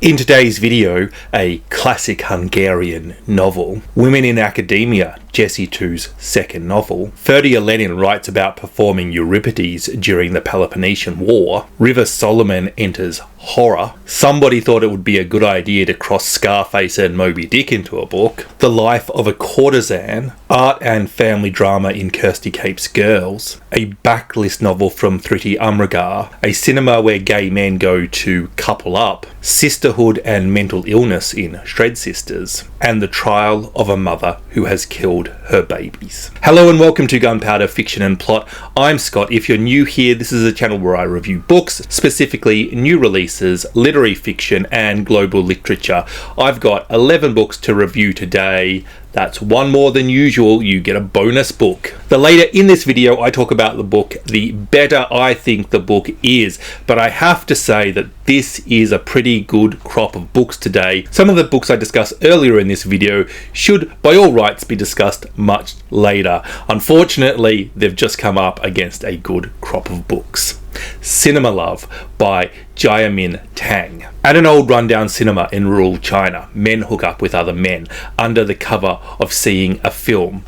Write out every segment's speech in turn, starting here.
In today's video, a classic Hungarian novel, Women in Academia, Jessie Tu's second novel. Ferdia Lennon writes about performing Euripides during the Peloponnesian War. River Solomon enters horror. Somebody thought it would be a good idea to cross Scarface and Moby Dick into a book. The life of a courtesan. Art and family drama in Kirsty Cape's Girls. A backlist novel from Umrigar. A cinema where gay men go to couple up. Sisterhood and mental illness in Shred Sisters. And the trial of a mother who has killed her babies. Hello and welcome to Gunpowder Fiction and Plot. I'm Scott. If you're new here, this is a channel where I review books, specifically new releases, literary fiction and global literature. I've got 11 books to review today. That's one more than usual. You get a bonus book. The later in this video I talk about the book, the better I think the book is. But I have to say that this is a pretty good crop of books today. Some of the books I discussed earlier in this video should by all rights be discussed much later. Unfortunately, they've just come up against a good crop of books. Cinema Love by Jiaming Tang. At an old rundown cinema in rural China, men hook up with other men under the cover of seeing a film.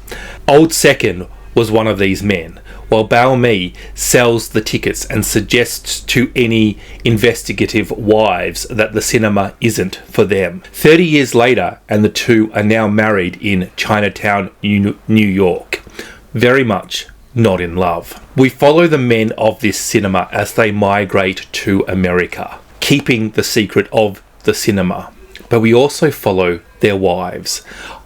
Old Second was one of these men, while Bao Mi sells the tickets and suggests to any investigative wives that the cinema isn't for them. 30 years later, and the two are now married in Chinatown, New York. Very much not in love. We follow the men of this cinema as they migrate to America, keeping the secret of the cinema. But we also follow their wives.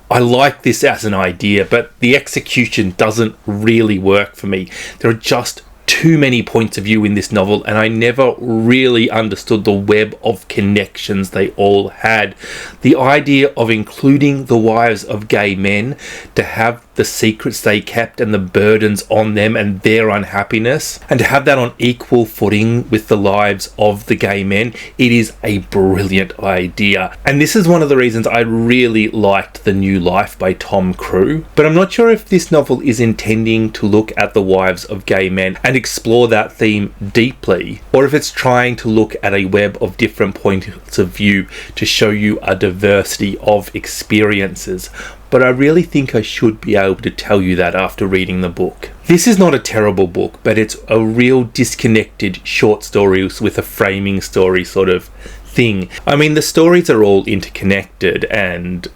I like this as an idea, but the execution doesn't really work for me. There are just too many points of view in this novel, and I never really understood the web of connections they all had. The idea of including the wives of gay men to have the secrets they kept and the burdens on them and their unhappiness, and to have that on equal footing with the lives of the gay men, it is a brilliant idea. And this is one of the reasons I really liked The New Life by Tom Crew. But I'm not sure if this novel is intending to look at the wives of gay men and explore that theme deeply, or if it's trying to look at a web of different points of view to show you a diversity of experiences. But I really think I should be able to tell you that after reading the book. This is not a terrible book, but it's a real disconnected short stories with a framing story sort of thing. I mean, the stories are all interconnected and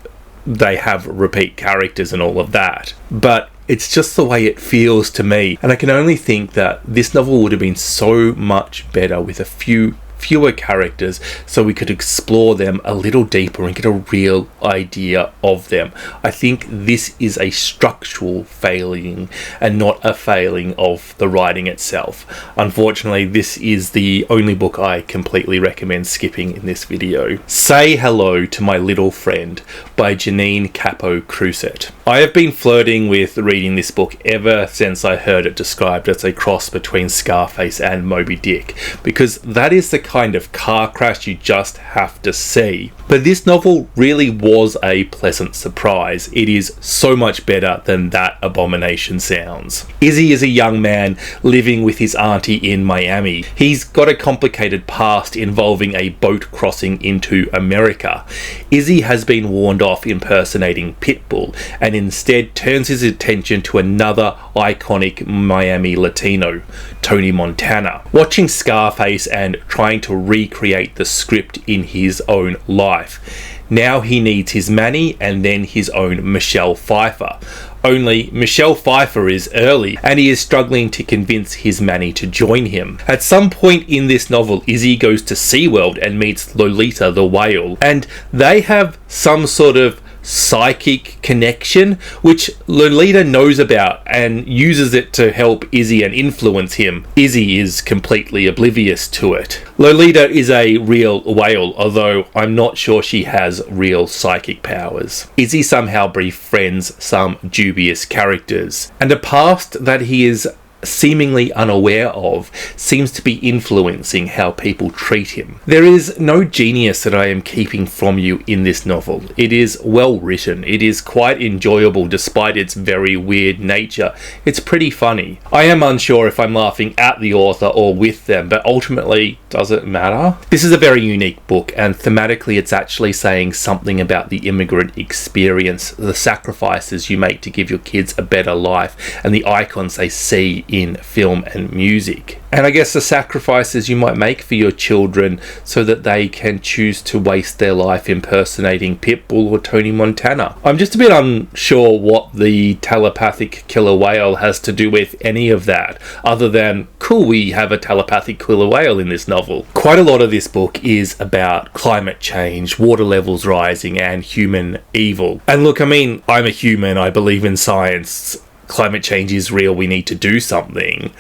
they have repeat characters and all of that, but it's just the way it feels to me. And I can only think that this novel would have been so much better with a fewer characters, so we could explore them a little deeper and get a real idea of them. I think this is a structural failing and not a failing of the writing itself. Unfortunately, this is the only book I completely recommend skipping in this video. Say Hello to My Little Friend by Jennine, Capo, Crucet. I have been flirting with reading this book ever since I heard it described as a cross between Scarface and Moby Dick, because that is the kind of car crash you just have to see. But this novel really was a pleasant surprise. It is so much better than that abomination sounds. Izzy is a young man living with his auntie in Miami. He's got a complicated past involving a boat crossing into America. Izzy has been warned off impersonating Pitbull and instead turns his attention to another iconic Miami Latino, Tony Montana. Watching Scarface and trying to recreate the script in his own life. Now he needs his Manny and then his own Michelle Pfeiffer. Only Michelle Pfeiffer is early and he is struggling to convince his Manny to join him. At some point in this novel, Izzy goes to SeaWorld and meets Lolita the whale, and they have some sort of psychic connection which Lolita knows about and uses it to help Izzy and influence him. Izzy is completely oblivious to it. Lolita is a real whale, although I'm not sure she has real psychic powers. Izzy somehow befriends some dubious characters and a past that he is seemingly unaware of, seems to be influencing how people treat him. There is no genius that I am keeping from you in this novel. It is well written. It is quite enjoyable despite its very weird nature. It's pretty funny. I am unsure if I'm laughing at the author or with them, but ultimately, does it matter? This is a very unique book, and thematically it's actually saying something about the immigrant experience, the sacrifices you make to give your kids a better life, and the icons they see in film and music. And I guess the sacrifices you might make for your children so that they can choose to waste their life impersonating Pitbull or Tony Montana. I'm just a bit unsure what the telepathic killer whale has to do with any of that, other than, cool, we have a telepathic killer whale in this novel. Quite a lot of this book is about climate change, water levels rising, and human evil. And look, I mean, I'm a human, I believe in science. Climate change is real, we need to do something.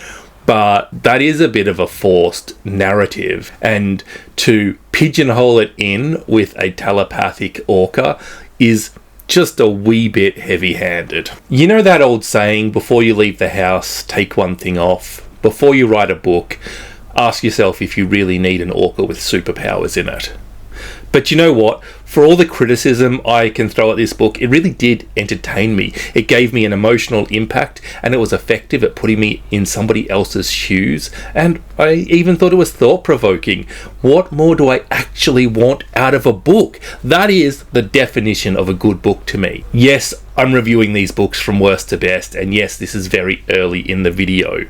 But that is a bit of a forced narrative, and to pigeonhole it in with a telepathic orca is just a wee bit heavy-handed. You know that old saying, before you leave the house, take one thing off? Before you write a book, ask yourself if you really need an orca with superpowers in it. But you know what? For all the criticism I can throw at this book, it really did entertain me. It gave me an emotional impact, and it was effective at putting me in somebody else's shoes, and I even thought it was thought-provoking. What more do I actually want out of a book? That is the definition of a good book to me. Yes, I'm reviewing these books from worst to best, and yes, this is very early in the video.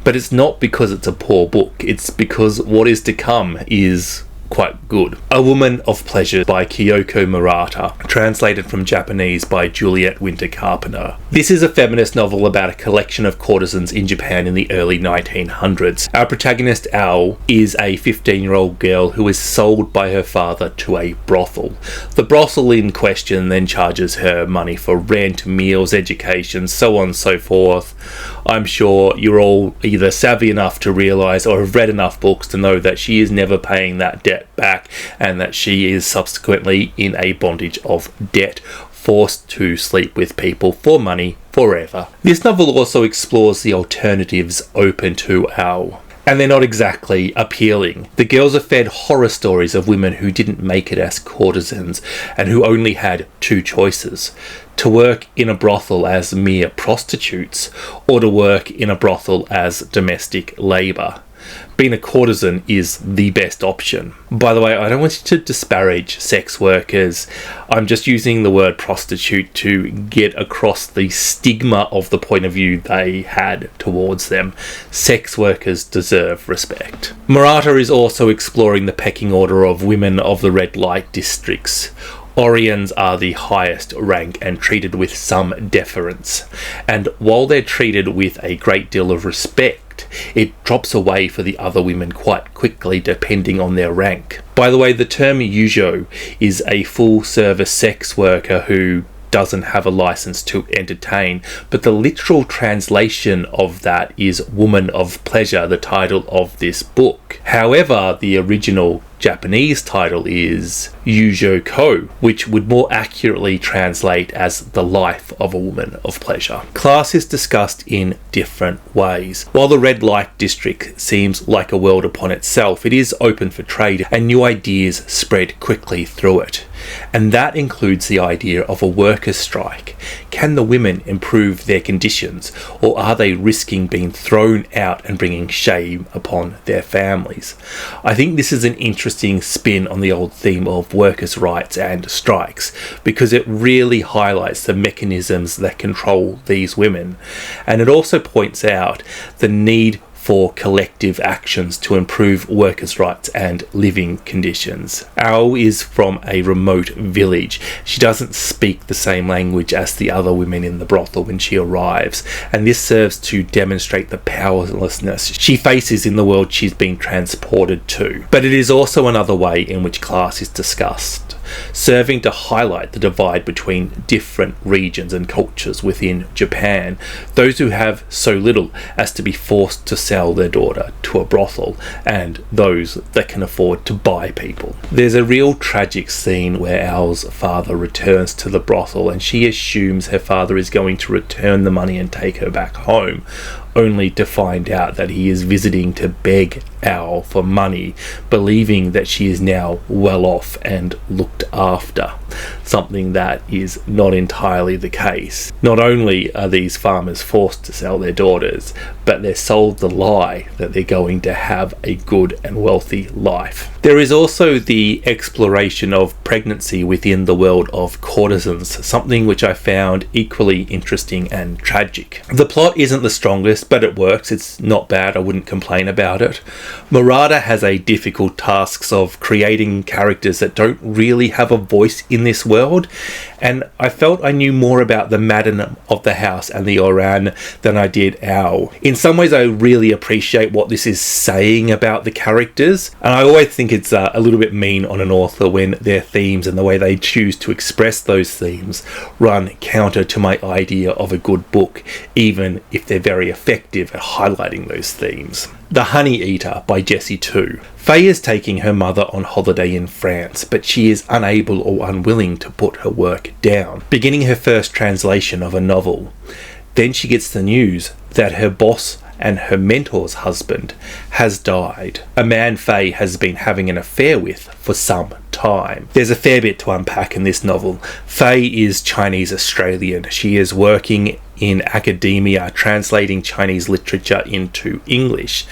But it's not because it's a poor book, it's because what is to come is quite good. A Woman of Pleasure by Kiyoko Murata, translated from Japanese by Juliet Winter Carpenter. This is a feminist novel about a collection of courtesans in Japan in the early 1900s. Our protagonist, Ao, is a 15-year-old girl who is sold by her father to a brothel. The brothel in question then charges her money for rent, meals, education, so on and so forth. I'm sure you're all either savvy enough to realise or have read enough books to know that she is never paying that debt back, and that she is subsequently in a bondage of debt, forced to sleep with people for money forever. This novel also explores the alternatives open to Ao, and they're not exactly appealing. The girls are fed horror stories of women who didn't make it as courtesans and who only had two choices: to work in a brothel as mere prostitutes, or to work in a brothel as domestic labour. Being a courtesan is the best option. By the way, I don't want you to disparage sex workers. I'm just using the word prostitute to get across the stigma of the point of view they had towards them. Sex workers deserve respect. Murata is also exploring the pecking order of women of the red light districts. Oriens are the highest rank and treated with some deference, and while they're treated with a great deal of respect, it drops away for the other women quite quickly depending on their rank. By the way, the term yujo is a full-service sex worker who doesn't have a license to entertain, but the literal translation of that is Woman of Pleasure, the title of this book. However, the original Japanese title is Yujo Ko, which would more accurately translate as the life of a woman of pleasure. Class is discussed in different ways. While the red light district seems like a world upon itself, it is open for trade and new ideas spread quickly through it. And that includes the idea of a workers' strike. Can the women improve their conditions, or are they risking being thrown out and bringing shame upon their families? I think this is an interesting spin on the old theme of workers' rights and strikes, because it really highlights the mechanisms that control these women. And it also points out the need for collective actions to improve workers' rights and living conditions. Ao is from a remote village. She doesn't speak the same language as the other women in the brothel when she arrives, and this serves to demonstrate the powerlessness she faces in the world she's been transported to. But it is also another way in which class is discussed, serving to highlight the divide between different regions and cultures within Japan. Those who have so little as to be forced to sell their daughter to a brothel, and those that can afford to buy people. There's a real tragic scene where Ao's father returns to the brothel, and she assumes her father is going to return the money and take her back home, only to find out that he is visiting to beg Owl for money, believing that she is now well off and looked after, something that is not entirely the case. Not only are these farmers forced to sell their daughters, but they're sold the lie that they're going to have a good and wealthy life. There is also the exploration of pregnancy within the world of courtesans, something which I found equally interesting and tragic. The plot isn't the strongest, but it works. It's not bad. I wouldn't complain about it. Murata has a difficult task of creating characters that don't really have a voice in this world, and I felt I knew more about the Madam of the house and the Oran than I did Owl. In some ways, I really appreciate what this is saying about the characters, and I always think it's a little bit mean on an author when their themes and the way they choose to express those themes run counter to my idea of a good book, even if they're very effective at highlighting those themes. The Honeyeater by Jessie Tu. Faye is taking her mother on holiday in France, but she is unable or unwilling to put her work down, beginning her first translation of a novel. Then she gets the news that her boss and her mentor's husband has died, a man Faye has been having an affair with for some time. There's a fair bit to unpack in this novel. Faye is Chinese Australian. She is working in academia, translating Chinese literature into English.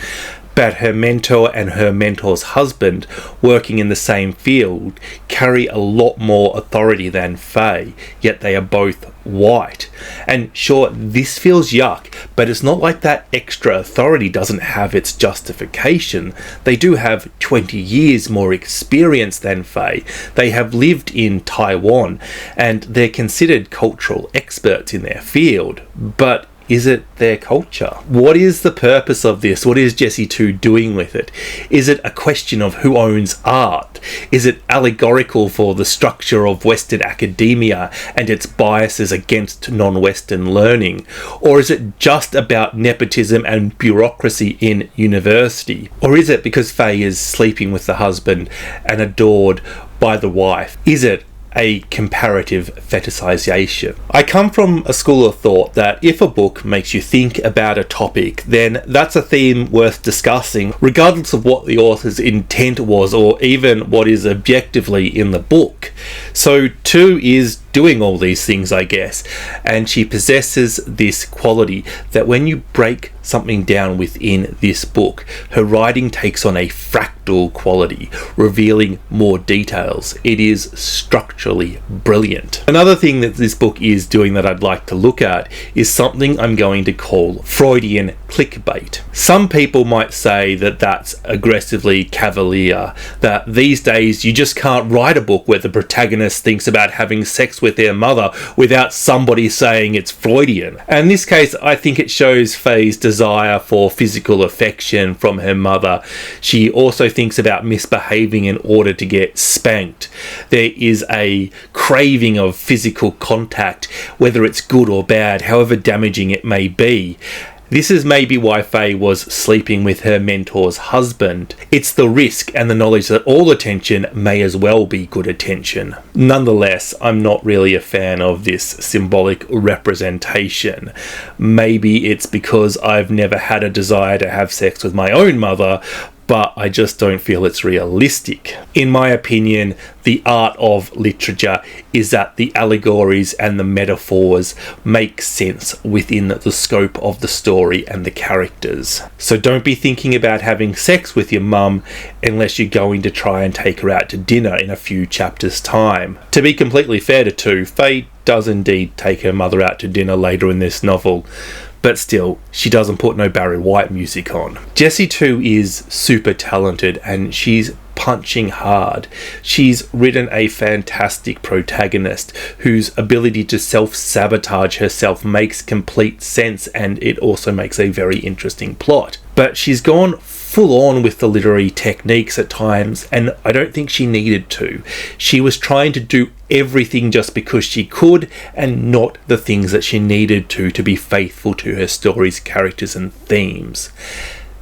But her mentor and her mentor's husband, working in the same field, carry a lot more authority than Faye, yet they are both white. And sure, this feels yuck, but it's not like that extra authority doesn't have its justification. They do have 20 years more experience than Faye. They have lived in Taiwan, and they're considered cultural experts in their field. But is it their culture? What is the purpose of this? What is Jessie Tu doing with it? Is it a question of who owns art? Is it allegorical for the structure of Western academia and its biases against non-Western learning? Or is it just about nepotism and bureaucracy in university? Or is it because Faye is sleeping with the husband and adored by the wife? Is it a comparative fetishization? I come from a school of thought that if a book makes you think about a topic, then that's a theme worth discussing, regardless of what the author's intent was or even what is objectively in the book. So Tu is doing all these things, I guess, and she possesses this quality that when you break something down within this book, her writing takes on a fractal quality, revealing more details. It is structurally brilliant. Another thing that this book is doing that I'd like to look at is something I'm going to call Freudian clickbait. Some people might say that that's aggressively cavalier, that these days you just can't write a book where the protagonist thinks about having sex with their mother without somebody saying it's Freudian. And in this case, I think it shows Faye's desire for physical affection from her mother. She also thinks about misbehaving in order to get spanked. There is a craving of physical contact, whether it's good or bad, however damaging it may be. This is maybe why Faye was sleeping with her mentor's husband. It's the risk and the knowledge that all attention may as well be good attention. Nonetheless, I'm not really a fan of this symbolic representation. Maybe it's because I've never had a desire to have sex with my own mother, but I just don't feel it's realistic. In my opinion, the art of literature is that the allegories and the metaphors make sense within the scope of the story and the characters. So don't be thinking about having sex with your mum unless you're going to try and take her out to dinner in a few chapters' time. To be completely fair to Tu, Faye does indeed take her mother out to dinner later in this novel, but still, she doesn't put no Barry White music on. Jessie Tu is super talented and she's punching hard. She's written a fantastic protagonist whose ability to self-sabotage herself makes complete sense, and it also makes a very interesting plot. But she's gone full on with the literary techniques at times, and I don't think she needed to. She was trying to do everything just because she could, and not the things that she needed to be faithful to her story's characters and themes.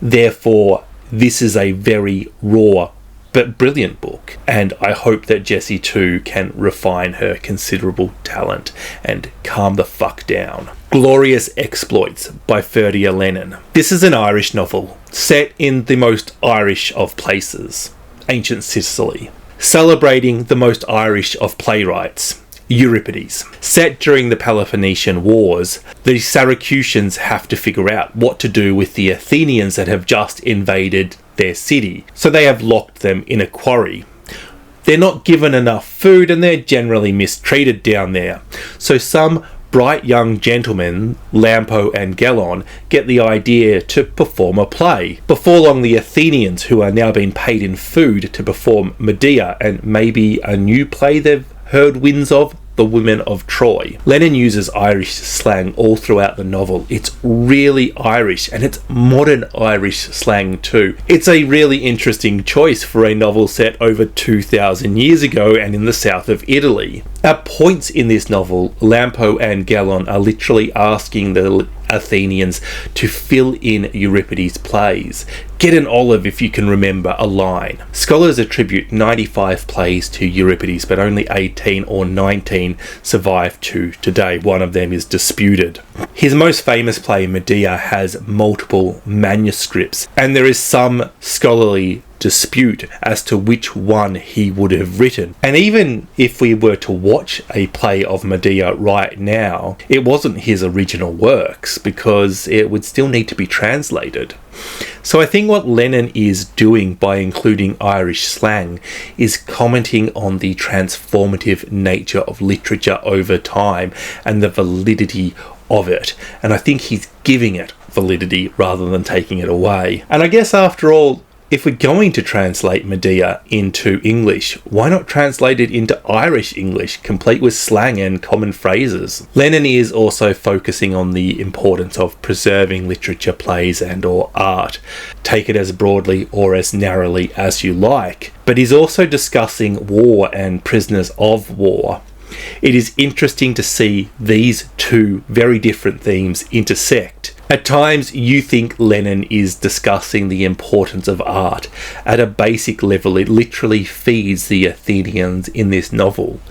Therefore, this is a very raw, but brilliant book. And I hope that Jessie Tu can refine her considerable talent and calm the fuck down. Glorious Exploits by Ferdia Lennon. This is an Irish novel set in the most Irish of places, ancient Sicily, celebrating the most Irish of playwrights, Euripides. Set during the Peloponnesian Wars, the Syracusans have to figure out what to do with the Athenians that have just invaded their city, so they have locked them in a quarry. They're not given enough food and they're generally mistreated down there, so some bright young gentlemen, Lampo and Gelon, get the idea to perform a play. Before long, the Athenians, who are now being paid in food to perform Medea and maybe a new play they've heard winds of, The Women of Troy. Lennon uses Irish slang all throughout the novel. It's really Irish, and it's modern Irish slang too. It's a really interesting choice for a novel set over 2,000 years ago and in the south of Italy. At points in this novel, Lampo and Gelon are literally asking the Athenians to fill in Euripides' plays. Get an olive if you can remember a line. Scholars attribute 95 plays to Euripides, but only 18 or 19 survive to today. One of them is disputed. His most famous play, Medea, has multiple manuscripts, and there is some scholarly dispute as to which one he would have written. And even if we were to watch a play of Medea right now, it wasn't his original works, because it would still need to be translated. So I think what Lennon is doing by including Irish slang is commenting on the transformative nature of literature over time and the validity of it. And I think he's giving it validity rather than taking it away. And I guess after all, if we're going to translate Medea into English, why not translate it into Irish English, complete with slang and common phrases? Lennon is also focusing on the importance of preserving literature, plays and or art. Take it as broadly or as narrowly as you like. But he's also discussing war and prisoners of war. It is interesting to see these two very different themes intersect. At times you think Lennon is discussing the importance of art. At a basic level, it literally feeds the Athenians in this novel,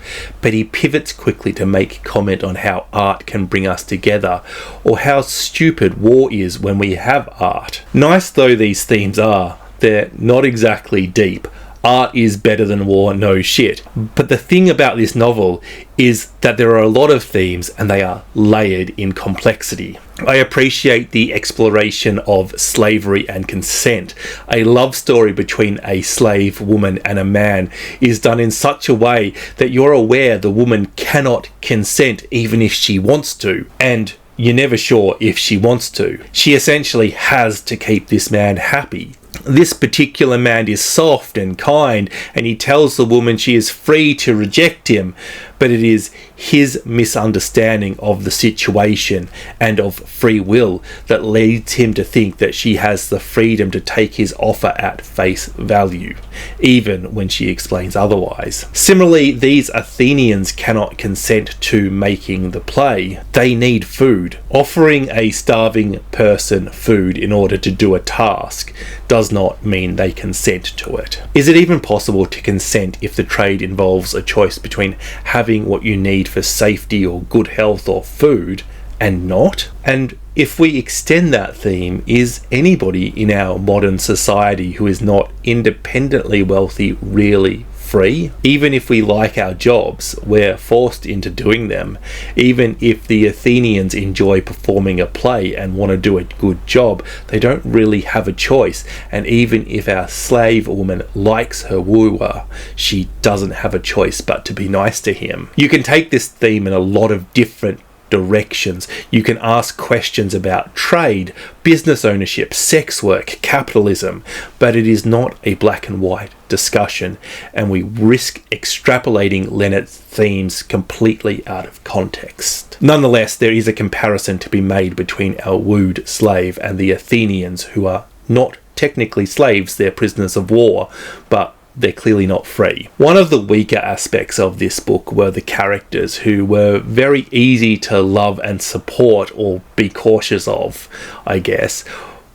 but he pivots quickly to make comment on how art can bring us together, or how stupid war is when we have art. Nice though these themes are, they're not exactly deep. Art is better than war, no shit. But the thing about this novel is that there are a lot of themes and they are layered in complexity. I appreciate the exploration of slavery and consent. A love story between a slave woman and a man is done in such a way that you're aware the woman cannot consent even if she wants to, and you're never sure if she wants to. She essentially has to keep this man happy. This particular man is soft and kind, and he tells the woman she is free to reject him, but it is his misunderstanding of the situation and of free will that leads him to think that she has the freedom to take his offer at face value, even when she explains otherwise. Similarly, these Athenians cannot consent to making the play. They need food. Offering a starving person food in order to do a task does not mean they consent to it. Is it even possible to consent if the trade involves a choice between having what you need for safety or good health or food and not? And if we extend that theme, is anybody in our modern society who is not independently wealthy really free? Even if we like our jobs, we're forced into doing them. Even if the Athenians enjoy performing a play and want to do a good job, they don't really have a choice. And even if our slave woman likes her wooer, she doesn't have a choice but to be nice to him. You can take this theme in a lot of different directions. You can ask questions about trade, business ownership, sex work, capitalism, but it is not a black and white discussion, and we risk extrapolating Lennon's themes completely out of context. Nonetheless, there is a comparison to be made between our wooed slave and the Athenians, who are not technically slaves, they're prisoners of war, but they're clearly not free. One of the weaker aspects of this book were the characters, who were very easy to love and support, or be cautious of, I guess,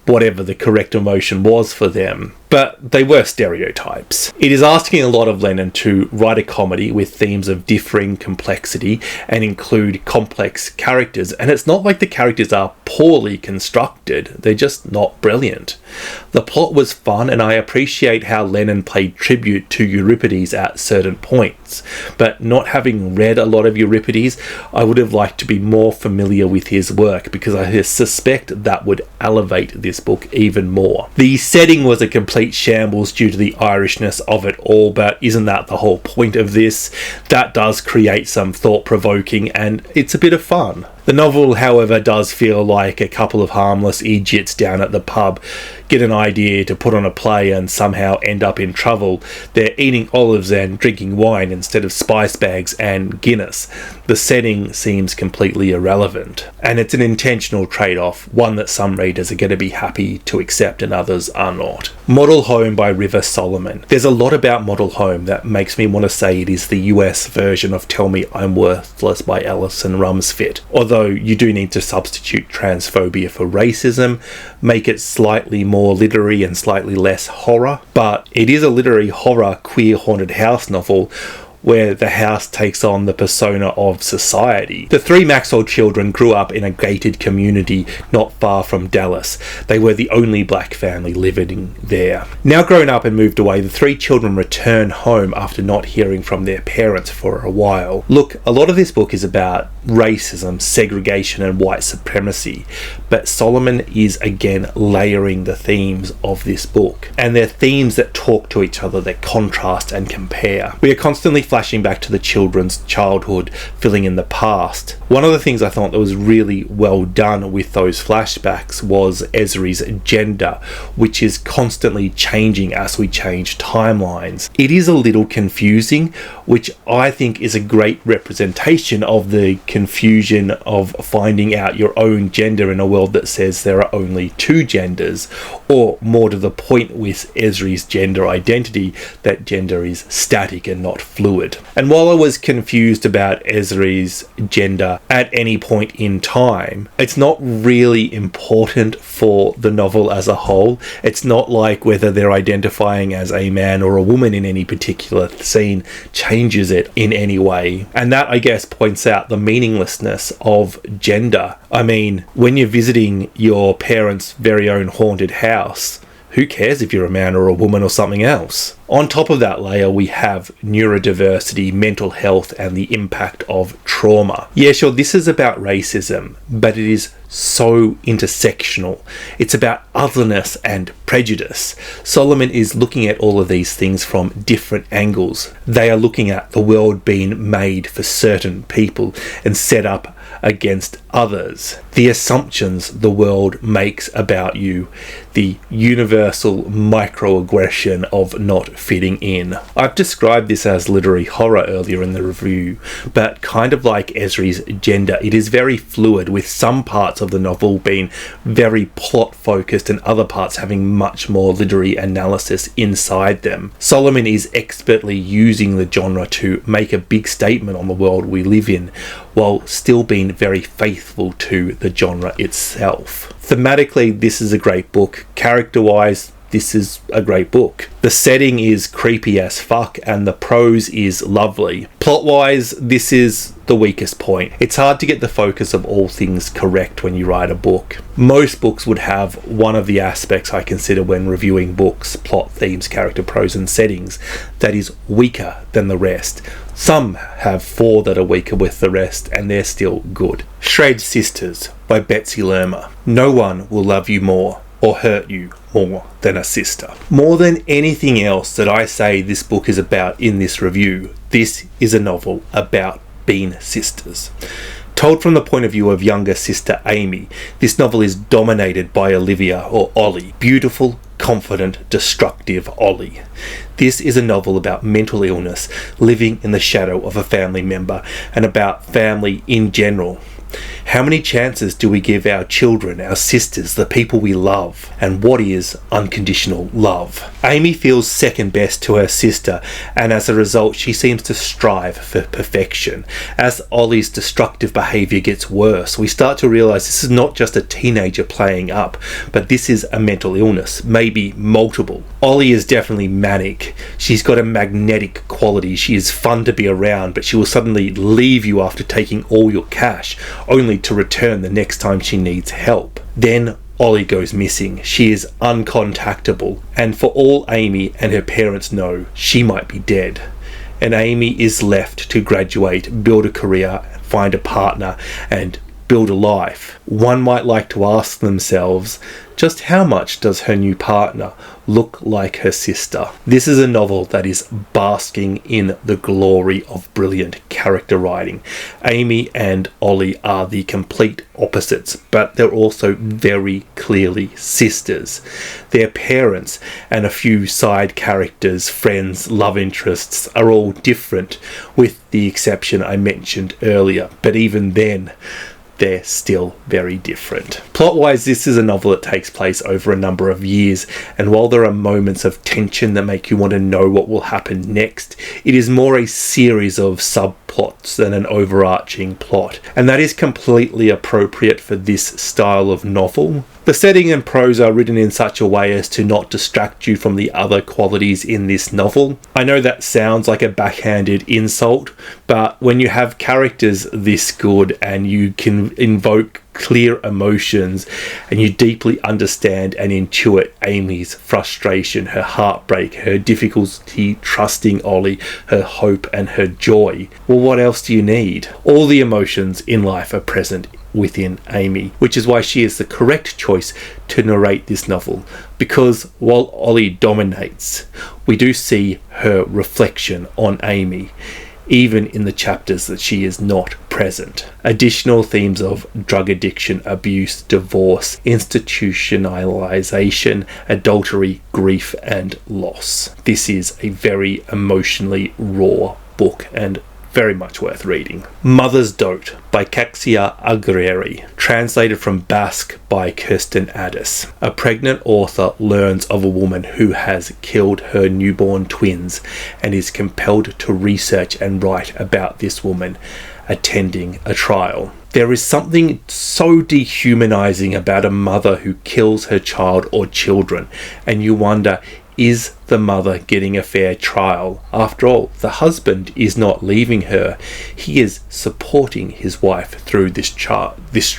whatever the correct emotion was for them. but they were stereotypes. It is asking a lot of Lennon to write a comedy with themes of differing complexity and include complex characters, and it's not like the characters are poorly constructed, they're just not brilliant. The plot was fun, and I appreciate how Lennon played tribute to Euripides at certain points, but not having read a lot of Euripides, I would have liked to be more familiar with his work, because I suspect that would elevate this book even more. The setting was a complete shambles due to the Irishness of it all, but isn't that the whole point of this? That does create some thought-provoking, and it's a bit of fun. The novel, however, does feel like a couple of harmless idiots down at the pub get an idea to put on a play and somehow end up in trouble. They're eating olives and drinking wine instead of spice bags and Guinness. The setting seems completely irrelevant, and it's an intentional trade-off, one that some readers are going to be happy to accept and others are not. Model Home by River Solomon. There's a lot about Model Home that makes me want to say it is the US version of Tell Me I'm Worthless by Alison Rumsfeld. Although you do need to substitute transphobia for racism, make it slightly more literary and slightly less horror, but it is a literary horror queer haunted house novel where the house takes on the persona of society. The three Maxwell children grew up in a gated community not far from Dallas. They were the only black family living there. Now grown up and moved away, the three children return home after not hearing from their parents for a while. Look, a lot of this book is about racism, segregation, and white supremacy, but Solomon is again layering the themes of this book, and they're themes that talk to each other, that contrast and compare. We are constantly flashing back to the children's childhood, filling in the past. One of the things I thought that was really well done with those flashbacks was Ezri's gender, which is constantly changing as we change timelines. It is a little confusing, which I think is a great representation of the confusion of finding out your own gender in a world that says there are only two genders, or more to the point with Ezri's gender identity, that gender is static and not fluid. And while I was confused about Ezri's gender at any point in time, it's not really important for the novel as a whole. It's not like whether they're identifying as a man or a woman in any particular scene changes it in any way. And that, I guess, points out the meaninglessness of gender. I mean, when you're visiting your parents' very own haunted house, who cares if you're a man or a woman or something else? On top of that layer, we have neurodiversity, mental health, and the impact of trauma. Yeah, sure, this is about racism, but it is so intersectional. It's about otherness and prejudice. Solomon is looking at all of these things from different angles. They are looking at the world being made for certain people and set up against others. The assumptions the world makes about you, the universal microaggression of not fitting in. I've described this as literary horror earlier in the review, but kind of like Ezri's gender, it is very fluid, with some parts of the novel being very plot focused and other parts having much more literary analysis inside them. Solomon is expertly using the genre to make a big statement on the world we live in, while still being very faithful to the genre itself. Thematically, this is a great book. Character-wise, this is a great book. The setting is creepy as fuck, and the prose is lovely. Plot-wise, this is the weakest point. It's hard to get the focus of all things correct when you write a book. Most books would have one of the aspects I consider when reviewing books, plot, themes, character, prose, and settings, that is weaker than the rest. Some have four that are weaker with the rest, and they're still good. Shred Sisters by Betsy Lerner. No one will love you more or hurt you more than a sister. More than anything else that I say this book is about in this review, this is a novel about being sisters. Told from the point of view of younger sister Amy, this novel is dominated by Olivia, or Ollie. Beautiful, confident, destructive Ollie. This is a novel about mental illness, living in the shadow of a family member, and about family in general. How many chances do we give our children, our sisters, the people we love? And what is unconditional love? Amy feels second best to her sister, and as a result she seems to strive for perfection. As Ollie's destructive behaviour gets worse, we start to realise this is not just a teenager playing up, but this is a mental illness, maybe multiple. Ollie is definitely manic. She's got a magnetic quality. She is fun to be around, but she will suddenly leave you after taking all your cash, only to return the next time she needs help. Then Ollie goes missing. She is uncontactable, and for all Amy and her parents know, she might be dead. And Amy is left to graduate, build a career, find a partner, and build a life. One might like to ask themselves, just how much does her new partner look like her sister? This is a novel that is basking in the glory of brilliant character writing. Amy and Ollie are the complete opposites, but they're also very clearly sisters. Their parents and a few side characters, friends, love interests are all different, with the exception I mentioned earlier, but even then, they're still very different. Plot-wise, this is a novel that takes place over a number of years, and while there are moments of tension that make you want to know what will happen next, it is more a series of subplots than an overarching plot, and that is completely appropriate for this style of novel. The setting and prose are written in such a way as to not distract you from the other qualities in this novel. I know that sounds like a backhanded insult, but when you have characters this good and you can invoke clear emotions and you deeply understand and intuit Amy's frustration, her heartbreak, her difficulty trusting Ollie, her hope and her joy, well, what else do you need? All the emotions in life are present within Amy, which is why she is the correct choice to narrate this novel, because while Ollie dominates, we do see her reflection on Amy, even in the chapters that she is not present. Additional themes of drug addiction, abuse, divorce, institutionalization, adultery, grief and loss. This is a very emotionally raw book and very much worth reading. Mother's Dote by Katixa Agirre, translated from Basque by Kristin Addis. A pregnant author learns of a woman who has killed her newborn twins and is compelled to research and write about this woman attending a trial. There is something so dehumanizing about a mother who kills her child or children, and you wonder, is the mother getting a fair trial? After all, the husband is not leaving her. He is supporting his wife through this trial. This,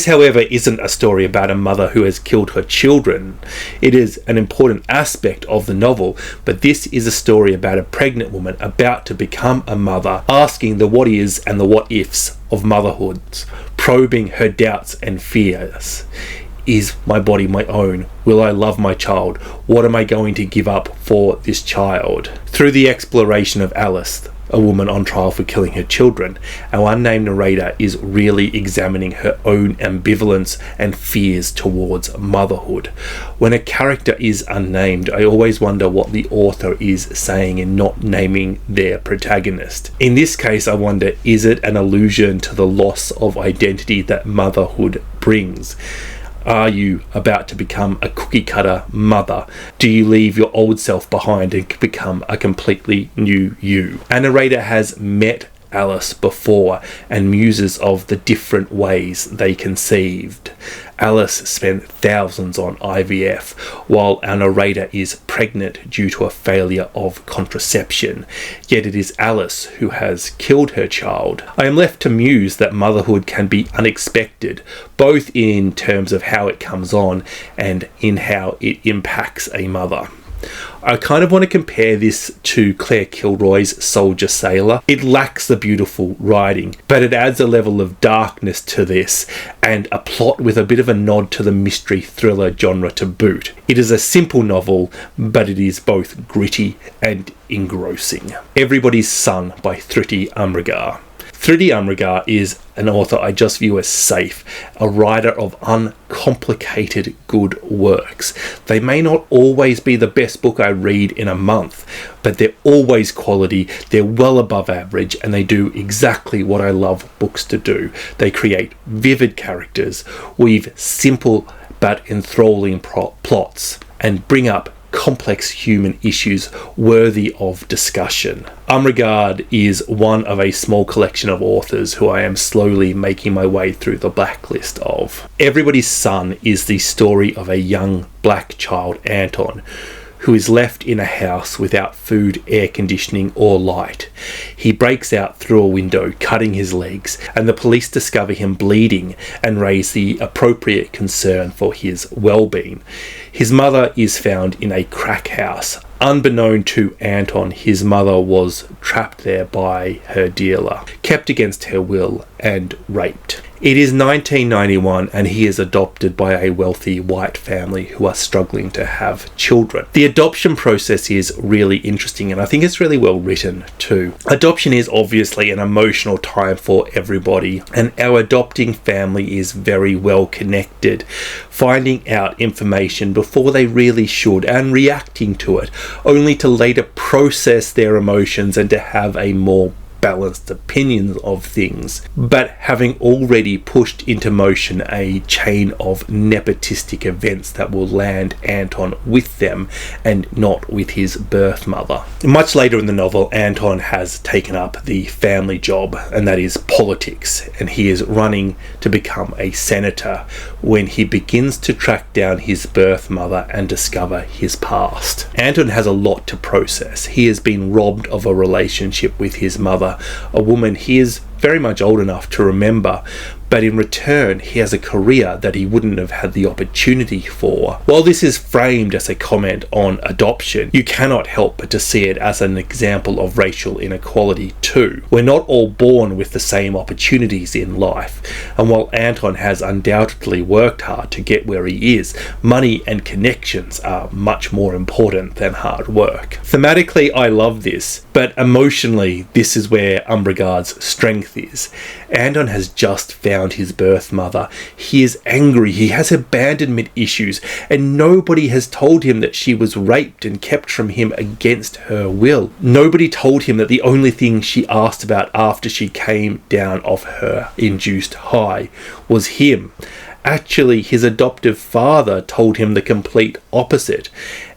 however, isn't a story about a mother who has killed her children. It is an important aspect of the novel, but this is a story about a pregnant woman about to become a mother, asking the what is and the what ifs of motherhood, probing her doubts and fears. Is my body my own? Will I love my child? What am I going to give up for this child? Through the exploration of Alice, a woman on trial for killing her children, our unnamed narrator is really examining her own ambivalence and fears towards motherhood. When a character is unnamed, I always wonder what the author is saying in not naming their protagonist. In this case, I wonder, is it an allusion to the loss of identity that motherhood brings? Are you about to become a cookie-cutter mother? Do you leave your old self behind and become a completely new you? A narrator has met Alice before and muses of the different ways they conceived. Alice spent thousands on IVF, while our narrator is pregnant due to a failure of contraception. Yet it is Alice who has killed her child. I am left to muse that motherhood can be unexpected, both in terms of how it comes on and in how it impacts a mother. I kind of want to compare this to Claire Kilroy's Soldier Sailor. It lacks the beautiful writing, but it adds a level of darkness to this and a plot with a bit of a nod to the mystery thriller genre to boot. It is a simple novel, but it is both gritty and engrossing. Everybody's Son by Umrigar. Ferdia Umrigar is an author I just view as safe, a writer of uncomplicated good works. They may not always be the best book I read in a month, but they're always quality, they're well above average, and they do exactly what I love books to do. They create vivid characters, weave simple but enthralling plots, and bring up complex human issues worthy of discussion. Umrigar is one of a small collection of authors who I am slowly making my way through the blacklist of. Everybody's Son is the story of a young black child, Anton, who is left in a house without food, air conditioning or light. He breaks out through a window, cutting his legs, and the police discover him bleeding and raise the appropriate concern for his well-being. His mother is found in a crack house. Unbeknown to Anton, his mother was trapped there by her dealer, kept against her will, and raped. It is 1991 and he is adopted by a wealthy white family who are struggling to have children. The adoption process is really interesting and I think it's really well written too. Adoption is obviously an emotional time for everybody and our adopting family is very well connected, finding out information before they really should and reacting to it, only to later process their emotions and to have a more balanced opinions of things, but having already pushed into motion a chain of nepotistic events that will land Anton with them and not with his birth mother. Much later in the novel, Anton has taken up the family job, and that is politics, and he is running to become a senator when he begins to track down his birth mother and discover his past. Anton has a lot to process. He has been robbed of a relationship with his mother, a woman he is very much old enough to remember, but in return he has a career that he wouldn't have had the opportunity for. While this is framed as a comment on adoption, you cannot help but to see it as an example of racial inequality too. We're not all born with the same opportunities in life, and while Anton has undoubtedly worked hard to get where he is, money and connections are much more important than hard work. Thematically, I love this, but emotionally, this is where Umrigar's strength is. Anton has just found his birth mother. He is angry, he has abandonment issues, and nobody has told him that she was raped and kept from him against her will. Nobody told him that the only thing she asked about after she came down off her induced high was him. Actually, his adoptive father told him the complete opposite.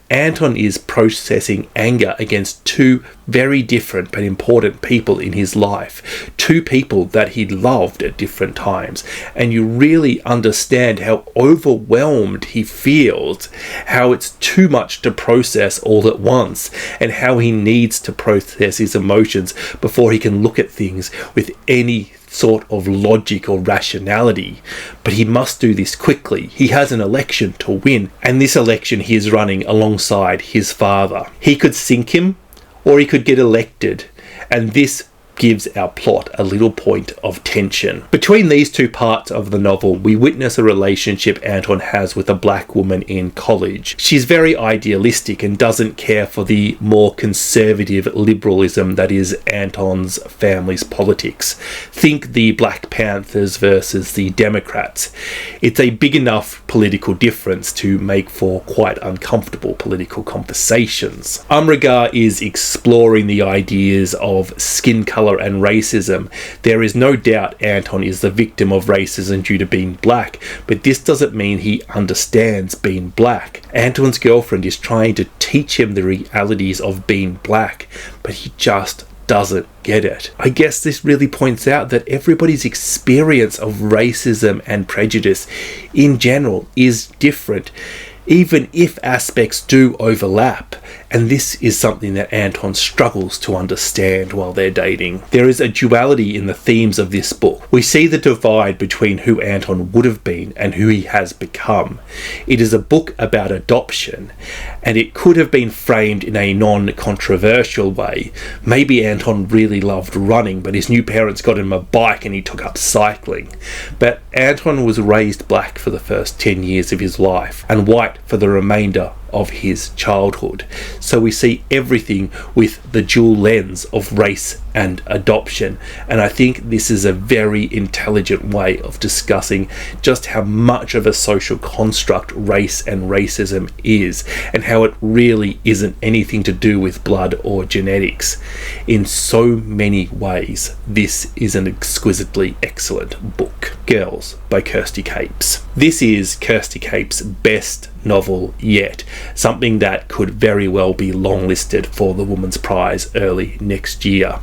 Anton is processing anger against two very different but important people in his life, two people that he loved at different times, and you really understand how overwhelmed he feels, how it's too much to process all at once, and how he needs to process his emotions before he can look at things with any sort of logic or rationality. But he must do this quickly. He has an election to win, and this election he is running alongside his father. He could sink him or he could get elected, and this gives our plot a little point of tension. Between these two parts of the novel, we witness a relationship Anton has with a black woman in college. She's very idealistic and doesn't care for the more conservative liberalism that is Anton's family's politics. Think the Black Panthers versus the Democrats. It's a big enough political difference to make for quite uncomfortable political conversations. Umrigar is exploring the ideas of skin colour and racism. There is no doubt Anton is the victim of racism due to being black, but this doesn't mean he understands being black. Anton's girlfriend is trying to teach him the realities of being black, but he just doesn't get it. I guess this really points out that everybody's experience of racism and prejudice in general is different, even if aspects do overlap. And this is something that Anton struggles to understand while they're dating. There is a duality in the themes of this book. We see the divide between who Anton would have been and who he has become. It is a book about adoption, and it could have been framed in a non-controversial way. Maybe Anton really loved running, but his new parents got him a bike and he took up cycling. But Anton was raised black for the first 10 years of his life and white for the remainder of his childhood. So we see everything with the dual lens of race and adoption. And I think this is a very intelligent way of discussing just how much of a social construct race and racism is, and how it really isn't anything to do with blood or genetics. In so many ways, this is an exquisitely excellent book. Girls by Kirsty Capes. This is Kirsty Capes' best novel yet, something that could very well be longlisted for the Woman's Prize early next year.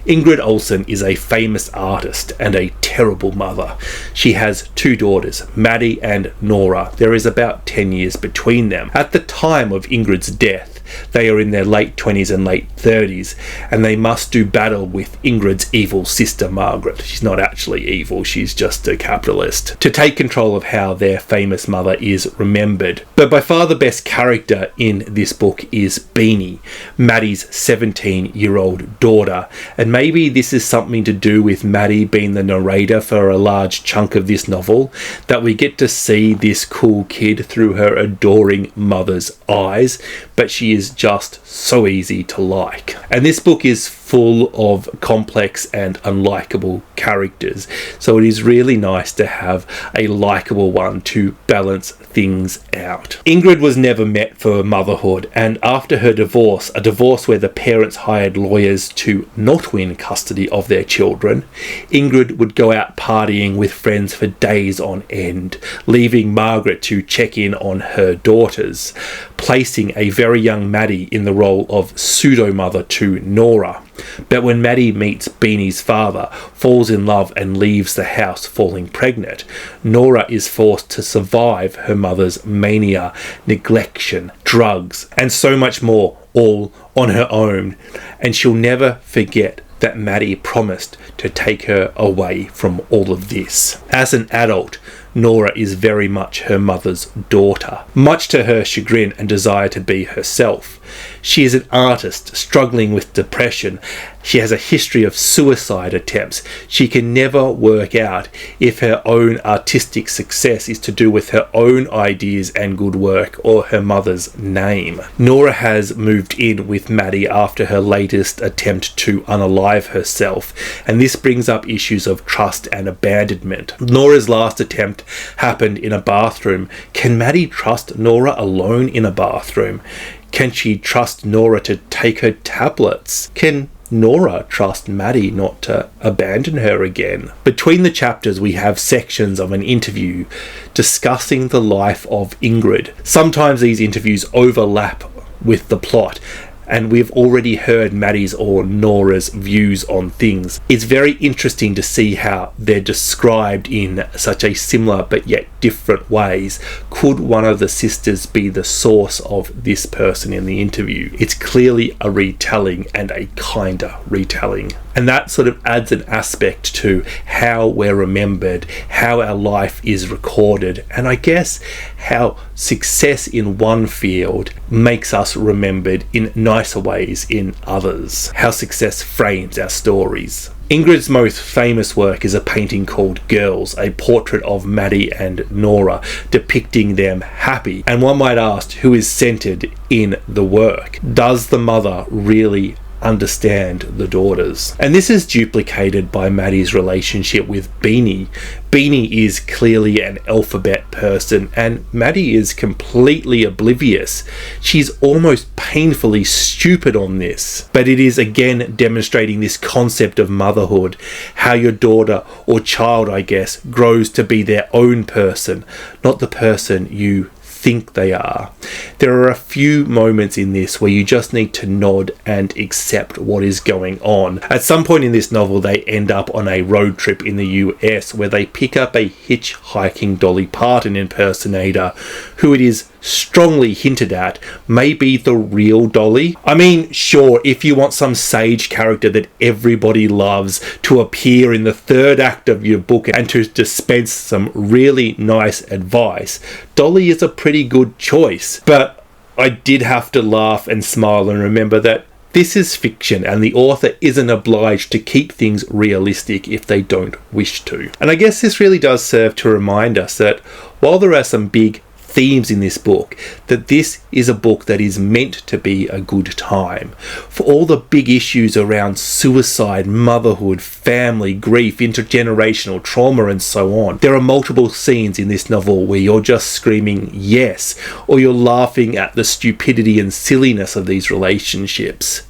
Ingrid Olsen is a famous artist and a terrible mother. She has 2 daughters, Maddie and Nora. There is about 10 years between them. At the time of Ingrid's death, they are in their late 20s and late 30s, and they must do battle with Ingrid's evil sister Margaret. She's not actually evil, she's just a capitalist, to take control of how their famous mother is remembered. But by far the best character in this book is Beanie, Maddie's 17-year-old daughter, and maybe this is something to do with Maddie being the narrator for a large chunk of this novel, that we get to see this cool kid through her adoring mother's eyes, but she is just so easy to like. And this book is full of complex and unlikable characters, so it is really nice to have a likable one to balance things out. Ingrid was never met for motherhood, and after her divorce, a divorce where the parents hired lawyers to not win custody of their children, Ingrid would go out partying with friends for days on end, leaving Margaret to check in on her daughters, placing a very young Maddie in the role of pseudo-mother to Nora. But when Maddie meets Beanie's father, falls in love and leaves the house falling pregnant, Nora is forced to survive her mother's mania, neglection, drugs, and so much more, all on her own. And she'll never forget that Maddie promised to take her away from all of this. As an adult, Nora is very much her mother's daughter, much to her chagrin and desire to be herself. She is an artist struggling with depression. She has a history of suicide attempts. She can never work out if her own artistic success is to do with her own ideas and good work or her mother's name. Nora has moved in with Maddie after her latest attempt to unalive herself, and this brings up issues of trust and abandonment. Nora's last attempt happened in a bathroom. Can Maddie trust Nora alone in a bathroom? Can she trust Nora to take her tablets? Can Nora trust Maddie not to abandon her again? Between the chapters we have sections of an interview discussing the life of Ingrid. Sometimes these interviews overlap with the plot, and we've already heard Maddie's or Nora's views on things. It's very interesting to see how they're described in such a similar but yet different ways. Could one of the sisters be the source of this person in the interview? It's clearly a retelling, and a kinder retelling. And that sort of adds an aspect to how we're remembered, how our life is recorded, and I guess how success in one field makes us remembered in nicer ways in others. How success frames our stories. Ingrid's most famous work is a painting called Girls, a portrait of Maddie and Nora, depicting them happy. And one might ask, who is centered in the work? Does the mother really understand the daughters? And this is duplicated by Maddie's relationship with Beanie. Beanie is clearly an alphabet person, and Maddie is completely oblivious. She's almost painfully stupid on this. But it is again demonstrating this concept of motherhood, how your daughter or child, I guess, grows to be their own person, not the person you think they are. There are a few moments in this where you just need to nod and accept what is going on. At some point in this novel, they end up on a road trip in the US where they pick up a hitchhiking Dolly Parton impersonator, who it is strongly hinted at may be the real Dolly. I mean, sure, if you want some sage character that everybody loves to appear in the third act of your book and to dispense some really nice advice, Dolly is a pretty good choice. But I did have to laugh and smile and remember that this is fiction, and the author isn't obliged to keep things realistic if they don't wish to. And I guess this really does serve to remind us that while there are some big themes in this book that this is a book that is meant to be a good time. For all the big issues around suicide, motherhood, family, grief, intergenerational trauma and so on, there are multiple scenes in this novel where you're just screaming yes, or you're laughing at the stupidity and silliness of these relationships.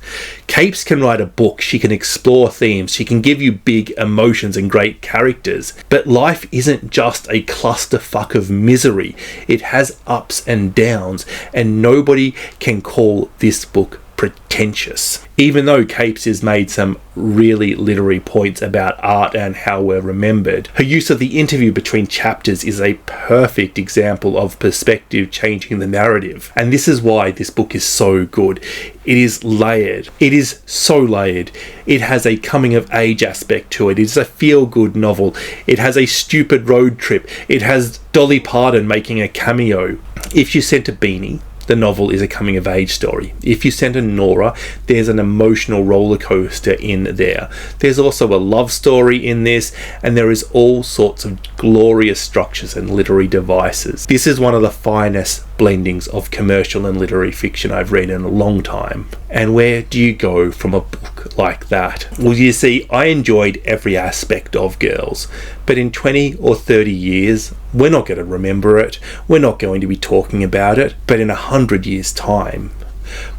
Capes can write a book, she can explore themes, she can give you big emotions and great characters, but life isn't just a clusterfuck of misery. It has ups and downs, and nobody can call this book pretentious. Even though Capes has made some really literary points about art and how we're remembered, her use of the interview between chapters is a perfect example of perspective changing the narrative. And this is why this book is so good. It is layered. It is so layered. It has a coming of age aspect to it. It is a feel-good novel. It has a stupid road trip. It has Dolly Parton making a cameo. If you sent a beanie, the novel is a coming-of-age story. If you sent a Nora, there's an emotional roller coaster in there. There's also a love story in this, and there is all sorts of glorious structures and literary devices. This is one of the finest blendings of commercial and literary fiction I've read in a long time. And where do you go from a book like that? Well, you see, I enjoyed every aspect of Girls, but in 20 or 30 years, we're not going to remember it. We're not going to be talking about it. But in 100 years' time,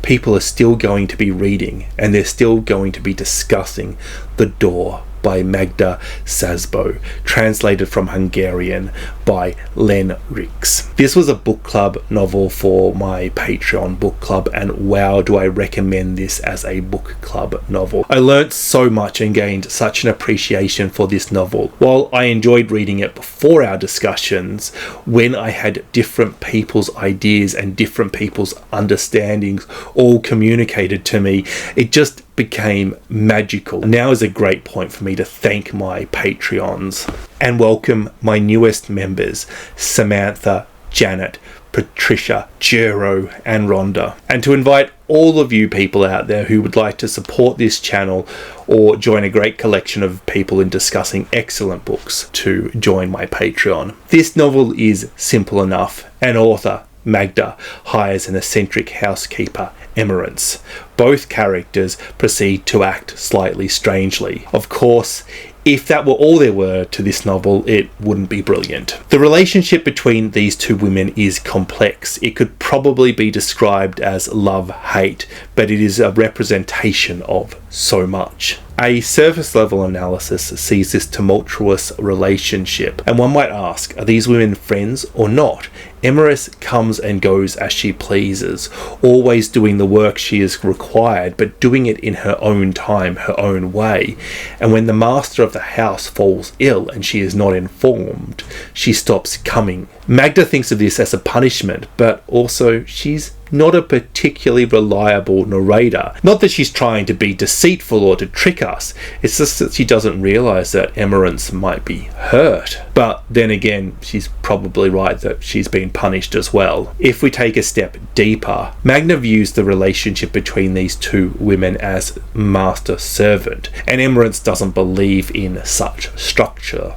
people are still going to be reading, and they're still going to be discussing The Door by Magda Szabo, translated from Hungarian by Len Rix. This was a book club novel for my Patreon book club, and wow, do I recommend this as a book club novel. I learnt so much and gained such an appreciation for this novel. While I enjoyed reading it before our discussions, when I had different people's ideas and different people's understandings all communicated to me, it just became magical. Now is a great point for me to thank my Patreons and welcome my newest members, Samantha, Janet, Patricia, Jero and Rhonda, and to invite all of you people out there who would like to support this channel or join a great collection of people in discussing excellent books to join my Patreon. This novel is simple enough. An author, Magda, hires an eccentric housekeeper, Emerence. Both characters proceed to act slightly strangely. Of course, if that were all there were to this novel, it wouldn't be brilliant. The relationship between these two women is complex. It could probably be described as love-hate, but it is a representation of so much. A surface level analysis sees this tumultuous relationship, and one might ask, are these women friends or not? Emerence comes and goes as she pleases, always doing the work she is required, but doing it in her own time, her own way. And when the master of the house falls ill and she is not informed, she stops coming. Magda thinks of this as a punishment, but also she's not a particularly reliable narrator. Not that she's trying to be deceitful or to trick us, it's just that she doesn't realise that Emerence might be hurt. But then again, she's probably right that she's been punished as well. If we take a step deeper, Magda views the relationship between these two women as master-servant, and Emerence doesn't believe in such structure.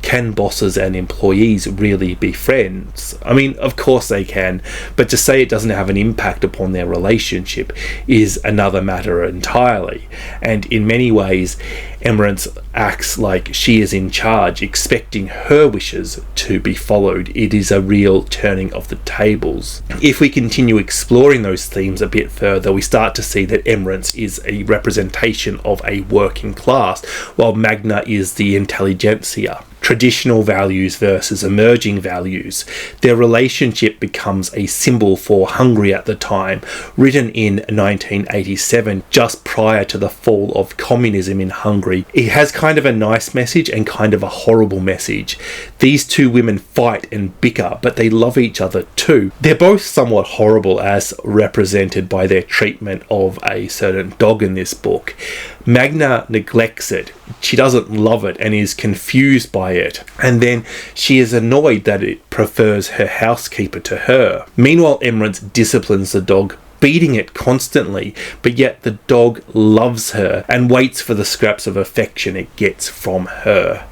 Can bosses and employees really be friends? I mean, of course they can, but to say it doesn't have an impact upon their relationship is another matter entirely. And in many ways, Emerence acts like she is in charge, expecting her wishes to be followed. It is a real turning of the tables. If we continue exploring those themes a bit further, we start to see that Emerence is a representation of a working class, while Magda is the intelligentsia. Traditional values versus emerging values. Their relationship becomes a symbol for Hungary at the time, written in 1987, just prior to the fall of communism in Hungary. It has kind of a nice message and kind of a horrible message. These two women fight and bicker, but they love each other too. They're both somewhat horrible, as represented by their treatment of a certain dog in this book. Magda neglects it. She doesn't love it and is confused by it. And then she is annoyed that it prefers her housekeeper to her. Meanwhile, Emerence disciplines the dog beating it constantly, but yet the dog loves her and waits for the scraps of affection it gets from her.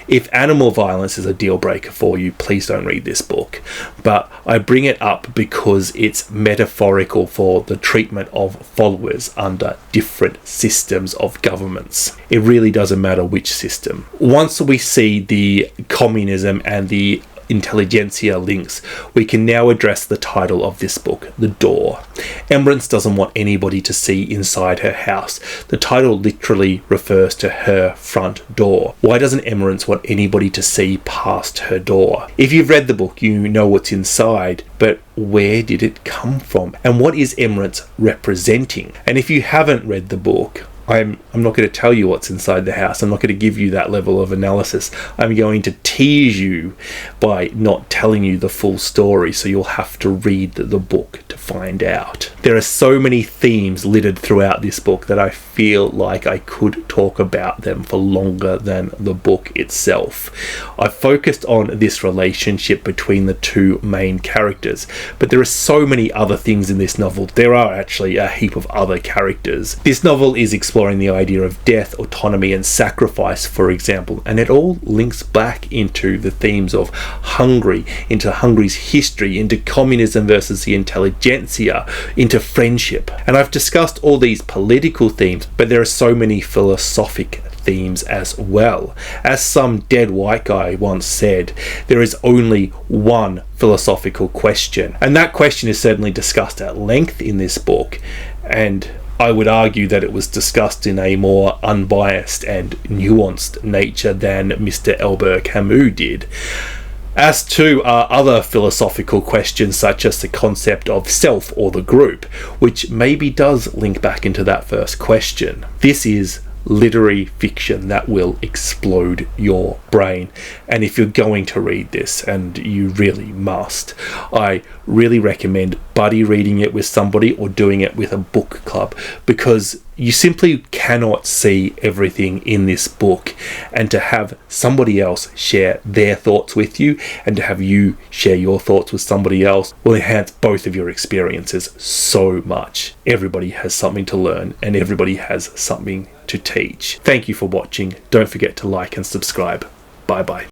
If animal violence is a deal breaker for you, please don't read this book. But I bring it up because it's metaphorical for the treatment of followers under different systems of governments. It really doesn't matter which system. Once we see the communism and the intelligentsia links, we can now address the title of this book, The Door. Emrance doesn't want anybody to see inside her house. The title literally refers to her front door. Why doesn't Emrance want anybody to see past her door? If you've read the book, you know what's inside, but where did it come from? And what is Emrance representing? And if you haven't read the book, I'm not going to tell you what's inside the house. I'm not going to give you that level of analysis. I'm going to tease you by not telling you the full story, so you'll have to read the book to find out. There are so many themes littered throughout this book that I feel like I could talk about them for longer than the book itself. I focused on this relationship between the two main characters, but there are so many other things in this novel. There are actually a heap of other characters. This novel is exploring the idea of death, autonomy, and sacrifice, for example, and it all links back into the themes of Hungary, into Hungary's history, into communism versus the intelligentsia, into friendship. And I've discussed all these political themes, but there are so many philosophic themes as well. As some dead white guy once said, there is only one philosophical question, and that question is certainly discussed at length in this book, and I would argue that it was discussed in a more unbiased and nuanced nature than Mr. Albert Camus did. As to other philosophical questions such as the concept of self or the group, which maybe does link back into that first question. This is literary fiction that will explode your brain, and if you're going to read this, and you really must, I really recommend buddy reading it with somebody or doing it with a book club, because you simply cannot see everything in this book, and to have somebody else share their thoughts with you and to have you share your thoughts with somebody else will enhance both of your experiences so much. Everybody has something to learn and everybody has something to teach. Thank you for watching. Don't forget to like and subscribe. Bye bye.